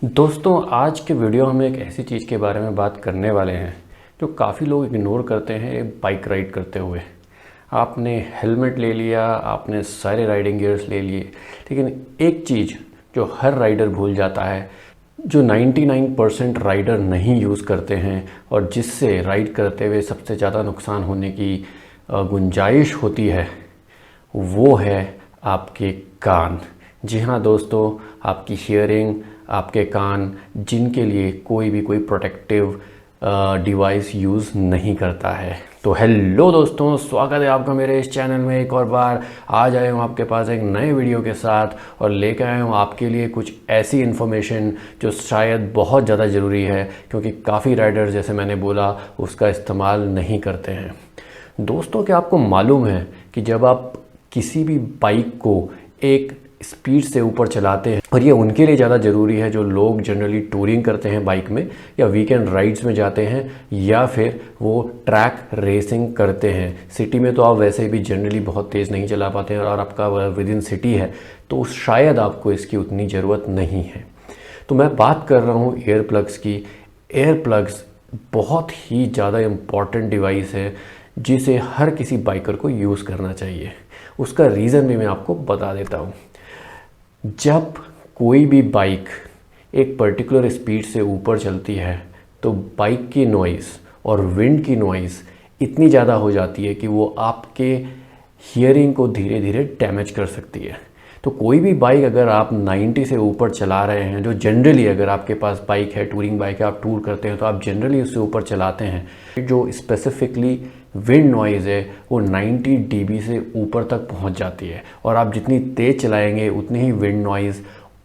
दोस्तों आज के वीडियो में एक ऐसी चीज़ के बारे में बात करने वाले हैं जो काफ़ी लोग इग्नोर करते हैं बाइक राइड करते हुए। आपने हेलमेट ले लिया, आपने सारे राइडिंग गियर्स ले लिए, लेकिन एक चीज़ जो हर राइडर भूल जाता है, जो 99% राइडर नहीं यूज़ करते हैं और जिससे राइड करते हुए सबसे ज़्यादा नुकसान होने की गुंजाइश होती है, वो है आपके कान। जी हाँ दोस्तों, आपकी हियरिंग, आपके कान, जिनके लिए कोई प्रोटेक्टिव डिवाइस यूज़ नहीं करता है। तो हेलो दोस्तों, स्वागत है आपका मेरे इस चैनल में एक और बार। आज आया हूँ आपके पास एक नए वीडियो के साथ और लेकर आया हूँ आपके लिए कुछ ऐसी इन्फॉर्मेशन जो शायद बहुत ज़्यादा ज़रूरी है, क्योंकि काफ़ी राइडर, जैसे मैंने बोला, उसका इस्तेमाल नहीं करते हैं। दोस्तों, क्या आपको मालूम है कि जब आप किसी भी बाइक को एक स्पीड से ऊपर चलाते हैं, और ये उनके लिए ज़्यादा ज़रूरी है जो लोग जनरली टूरिंग करते हैं बाइक में, या वीकेंड राइड्स में जाते हैं, या फिर वो ट्रैक रेसिंग करते हैं। सिटी में तो आप वैसे भी जनरली बहुत तेज़ नहीं चला पाते हैं और आपका विद इन सिटी है तो शायद आपको इसकी उतनी ज़रूरत नहीं है। तो मैं बात कर रहा हूँ एयर प्लग्स की। एयर प्लग्स बहुत ही ज़्यादा इम्पॉर्टेंट डिवाइस है जिसे हर किसी बाइकर को यूज़ करना चाहिए। उसका रीज़न भी मैं आपको बता देता हूँ। जब कोई भी बाइक एक पर्टिकुलर स्पीड से ऊपर चलती है तो बाइक की नॉइज़ और विंड की नॉइज़ इतनी ज़्यादा हो जाती है कि वो आपके हियरिंग को धीरे धीरे डैमेज कर सकती है। तो कोई भी बाइक अगर आप 90 से ऊपर चला रहे हैं, जो जनरली अगर आपके पास बाइक है, टूरिंग बाइक है, आप टूर करते हैं तो आप जनरली उससे ऊपर चलाते हैं, जो स्पेसिफिकली विंड नॉइज़ है वो 90 dB से ऊपर तक पहुंच जाती है। और आप जितनी तेज़ चलाएंगे उतनी ही विंड नॉइज़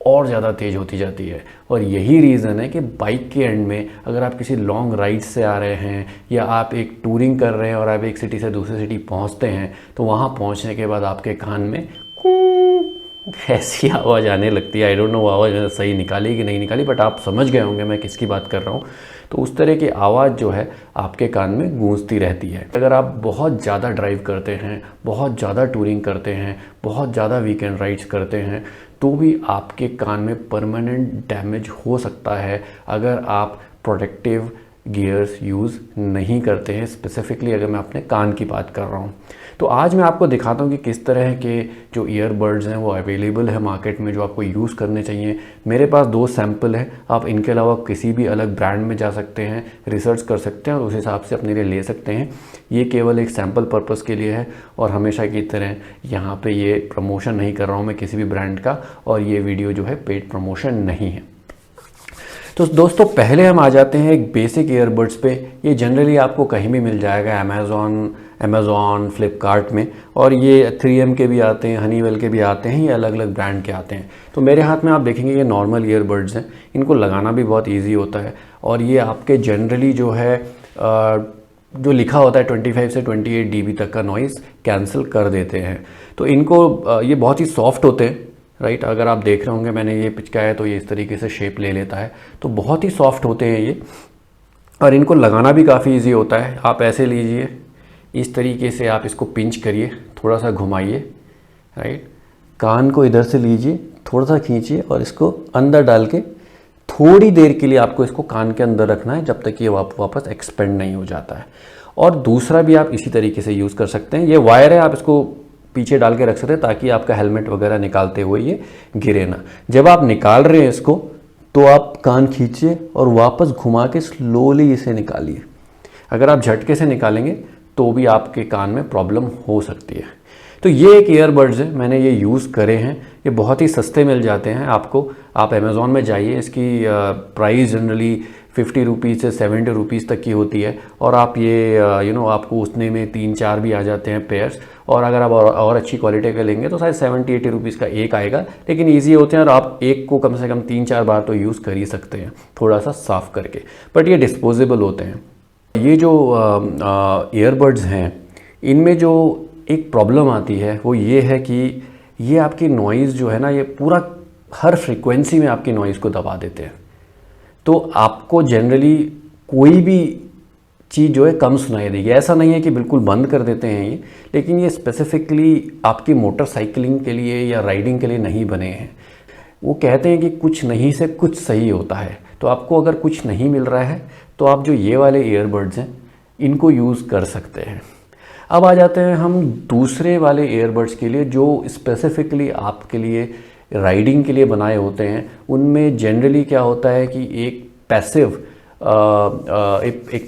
और ज़्यादा तेज़ होती जाती है। और यही रीज़न है कि बाइक के एंड में अगर आप किसी लॉन्ग राइड से आ रहे हैं या आप एक टूरिंग कर रहे हैं और आप एक सिटी से दूसरी सिटी पहुंचते हैं तो वहां पहुंचने के बाद आपके कान में ऐसी आवाज़ आने लगती है। आई डोंट नो वो आवाज़ मैंने सही निकाली कि नहीं निकाली, बट आप समझ गए होंगे मैं किसकी बात कर रहा हूँ। तो उस तरह की आवाज़ जो है आपके कान में गूंजती रहती है। अगर आप बहुत ज़्यादा ड्राइव करते हैं, बहुत ज़्यादा टूरिंग करते हैं, बहुत ज़्यादा वीकेंड राइड्स करते हैं, तो भी आपके कान में परमानेंट डैमेज हो सकता है अगर आप प्रोटेक्टिव गियर्स यूज़ नहीं करते हैं। स्पेसिफिकली अगर मैं अपने कान की बात कर रहा हूँ, तो आज मैं आपको दिखाता हूँ कि किस तरह के जो ईयरबड्स हैं वो अवेलेबल है मार्केट में, जो आपको यूज़ करने चाहिए। मेरे पास 2 सैम्पल हैं, आप इनके अलावा किसी भी अलग ब्रांड में जा सकते हैं, रिसर्च कर सकते हैं और उस हिसाब से अपने लिए ले सकते हैं। ये केवल एक सैम्पल पर्पज़ के लिए है और हमेशा की तरह यहाँ पर ये प्रमोशन नहीं कर रहा हूँ मैं किसी भी ब्रांड का, और ये वीडियो जो है पेड प्रमोशन नहीं है। तो दोस्तों, पहले हम आ जाते हैं एक बेसिक ईयरबड्स पे। ये जनरली आपको कहीं भी मिल जाएगा, अमेज़ॉन, फ्लिपकार्ट में, और ये 3M के भी आते हैं, हनीवेल के भी आते हैं, ये अलग अलग ब्रांड के आते हैं। तो मेरे हाथ में आप देखेंगे ये नॉर्मल ईयरबड्स हैं। इनको लगाना भी बहुत ईजी होता है और ये आपके जनरली जो है जो लिखा होता है 25 से 28 dB तक का नॉइज़ कैंसिल कर देते हैं। तो इनको ये बहुत ही सॉफ्ट होते हैं, राइट। अगर आप देख रहे होंगे मैंने ये पिचकाया तो ये इस तरीके से शेप ले लेता है, तो बहुत ही सॉफ्ट होते हैं ये, और इनको लगाना भी काफ़ी इजी होता है। आप ऐसे लीजिए, इस तरीके से आप इसको पिंच करिए, थोड़ा सा घुमाइए, राइट। कान को इधर से लीजिए, थोड़ा सा खींचिए और इसको अंदर डाल के थोड़ी देर के लिए आपको इसको कान के अंदर रखना है, जब तक ये वापस एक्सपेंड नहीं हो जाता है। और दूसरा भी आप इसी तरीके से यूज़ कर सकते हैं। ये वायर है, आप इसको पीछे डाल के रख सकते हैं ताकि आपका हेलमेट वगैरह निकालते हुए ये गिरे ना। जब आप निकाल रहे हैं इसको तो आप कान खींचिए और वापस घुमा के स्लोली इसे निकालिए। अगर आप झटके से निकालेंगे तो भी आपके कान में प्रॉब्लम हो सकती है। तो ये एक ईयरबड्स है, मैंने ये यूज़ करे हैं। ये बहुत ही सस्ते मिल जाते हैं आपको। आप अमेज़ॉन में जाइए, इसकी प्राइस जनरली 50 रुपीज़ से 70 रुपीज़ तक की होती है, और आप ये आपको उसने में 3-4 भी आ जाते हैं पेयर्स। और अगर आप और अच्छी क्वालिटी का लेंगे तो शायद 70-80 रुपीज़ का एक आएगा, लेकिन ईजी होते हैं और आप एक को कम से कम 3-4 बार तो यूज़ कर ही सकते हैं, थोड़ा सा साफ़ करके। बट ये डिस्पोजेबल होते हैं। ये जो ईयरबड्स हैं, इनमें जो एक प्रॉब्लम आती है वो ये है कि ये आपकी नॉइज़ जो है ना, ये पूरा हर फ्रिक्वेंसी में आपकी नॉइज़ को दबा देते हैं। तो आपको जनरली कोई भी चीज़ जो है कम सुनाई देगी। ऐसा नहीं है कि बिल्कुल बंद कर देते हैं ये, लेकिन ये स्पेसिफिकली आपकी मोटरसाइकिलिंग के लिए या राइडिंग के लिए नहीं बने हैं। वो कहते हैं कि कुछ नहीं से कुछ सही होता है। तो आपको अगर कुछ नहीं मिल रहा है तो आप जो ये वाले ईयरबड्स हैं इनको यूज़ कर सकते हैं। अब आ जाते हैं हम दूसरे वाले ईयरबड्स के लिए जो स्पेसिफिकली आपके लिए राइडिंग के लिए बनाए होते हैं। उनमें जनरली क्या होता है कि एक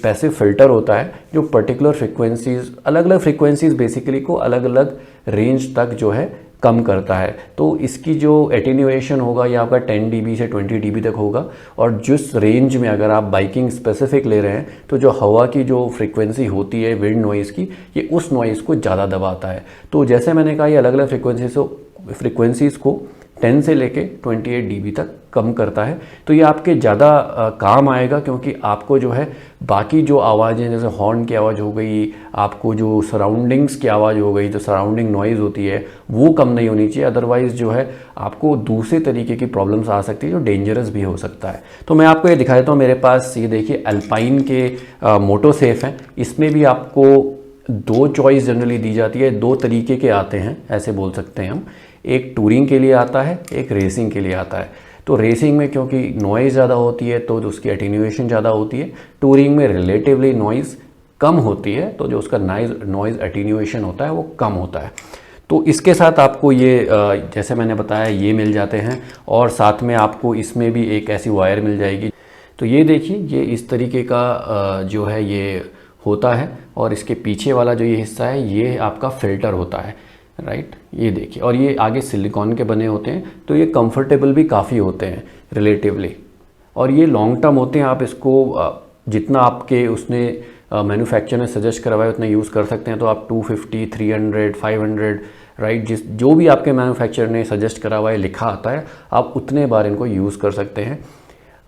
पैसिव फ़िल्टर होता है जो पर्टिकुलर फ्रिक्वेंसीज़, अलग अलग फ्रिक्वेंसीज़ बेसिकली को अलग अलग रेंज तक जो है कम करता है। तो इसकी जो एटेन्यूएशन होगा ये आपका 10 dB से 20 dB तक होगा। और जिस रेंज में अगर आप बाइकिंग स्पेसिफिक ले रहे हैं तो जो हवा की जो फ्रीक्वेंसी होती है विंड नॉइज़ की, ये उस नॉइज़ को ज़्यादा दबाता है। तो जैसे मैंने कहा ये अलग अलग फ्रिक्वेंसीज़ को 10 से लेके 28 dB तक कम करता है। तो ये आपके ज़्यादा काम आएगा, क्योंकि आपको जो है बाकी जो आवाज़ें जैसे हॉर्न की आवाज़ हो गई, आपको जो सराउंडिंग्स की आवाज़ हो गई, जो सराउंडिंग नॉइज़ होती है वो कम नहीं होनी चाहिए। अदरवाइज़ जो है आपको दूसरे तरीके की प्रॉब्लम्स आ सकती है जो डेंजरस भी हो सकता है। तो मैं आपको ये दिखा देता हूँ। मेरे पास ये देखिए अल्पाइन के मोटो सेफ हैं। इसमें भी आपको दो चॉइस जनरली दी जाती है, दो तरीके के आते हैं ऐसे बोल सकते हैं हम। एक टूरिंग के लिए आता है, एक रेसिंग के लिए आता है। तो रेसिंग में क्योंकि नॉइज़ ज़्यादा होती है तो उसकी एटीन्यूएशन ज़्यादा होती है। टूरिंग में रिलेटिवली नॉइज़ कम होती है तो जो उसका नॉइज़ एटीन्यूएशन होता है वो कम होता है। तो इसके साथ आपको ये जैसे मैंने बताया ये मिल जाते हैं, और साथ में आपको इसमें भी एक ऐसी वायर मिल जाएगी। तो ये देखिए ये इस तरीके का जो है ये होता है, और इसके पीछे वाला जो ये हिस्सा है ये आपका फ़िल्टर होता है, राइट। ये देखिए, और ये आगे सिलिकॉन के बने होते हैं तो ये कंफर्टेबल भी काफ़ी होते हैं रिलेटिवली, और ये लॉन्ग टर्म होते हैं। आप इसको जितना आपके उसने मैन्युफैक्चर ने सजेस्ट करवाया उतना यूज़ कर सकते हैं। तो आप 250, 300, 500, राइट, जो भी आपके मैन्युफैक्चर ने सजेस्ट करा हुआ है लिखा आता है, आप उतने बार इनको यूज़ कर सकते हैं।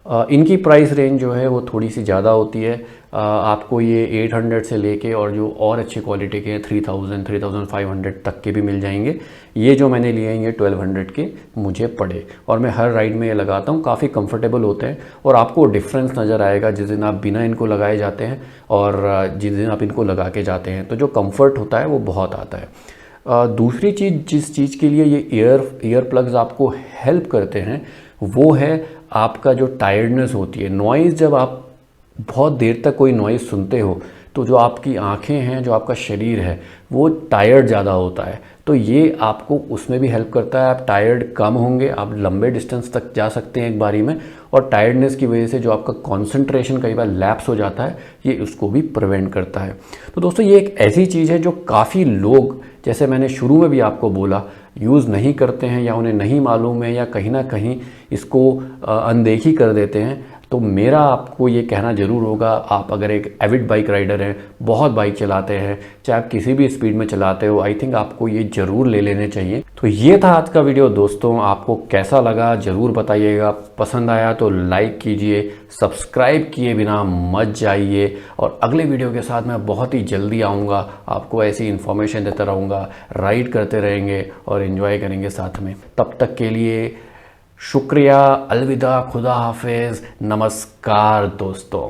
इनकी प्राइस रेंज जो है वो थोड़ी सी ज़्यादा होती है। आपको ये 800 से लेके और जो और अच्छी क्वालिटी के हैं 3000, 3500 तक के भी मिल जाएंगे। ये जो मैंने लिए हैं ये 1200 के मुझे पड़े, और मैं हर राइड में ये लगाता हूँ। काफ़ी कंफर्टेबल होते हैं, और आपको डिफरेंस नज़र आएगा जिस दिन आप बिना इनको लगाए जाते हैं और जिस दिन आप इनको लगा के जाते हैं। तो जो कम्फर्ट होता है वो बहुत आता है। दूसरी चीज़ जिस चीज़ के लिए ये ईयर प्लग्स आपको हेल्प करते हैं वो है आपका जो टायर्डनेस होती है। नॉइज़, जब आप बहुत देर तक कोई नॉइज़ सुनते हो तो जो आपकी आंखें हैं, जो आपका शरीर है वो टायर्ड ज़्यादा होता है। तो ये आपको उसमें भी हेल्प करता है। आप टायर्ड कम होंगे, आप लंबे डिस्टेंस तक जा सकते हैं एक बारी में, और टायर्डनेस की वजह से जो आपका कंसंट्रेशन कई बार लैप्स हो जाता है ये उसको भी प्रिवेंट करता है। तो दोस्तों ये एक ऐसी चीज़ है जो काफ़ी लोग, जैसे मैंने शुरू में भी आपको बोला, यूज़ नहीं करते हैं, या उन्हें नहीं मालूम है, या कहीं ना कहीं इसको अनदेखी कर देते हैं। तो मेरा आपको ये कहना ज़रूर होगा, आप अगर एक एविड बाइक राइडर हैं, बहुत बाइक चलाते हैं, चाहे आप किसी भी स्पीड में चलाते हो, आई थिंक आपको ये ज़रूर ले लेने चाहिए। तो ये था आज का वीडियो दोस्तों। आपको कैसा लगा ज़रूर बताइएगा। पसंद आया तो लाइक कीजिए, सब्सक्राइब किए बिना मत जाइए, और अगले वीडियो के साथ मैं बहुत ही जल्दी आऊँगा। आपको ऐसी इन्फॉर्मेशन देता रहूँगा, राइड करते रहेंगे और इन्जॉय करेंगे साथ में। तब तक के लिए शुक्रिया, अलविदा, खुदा हाफिज़, नमस्कार दोस्तों।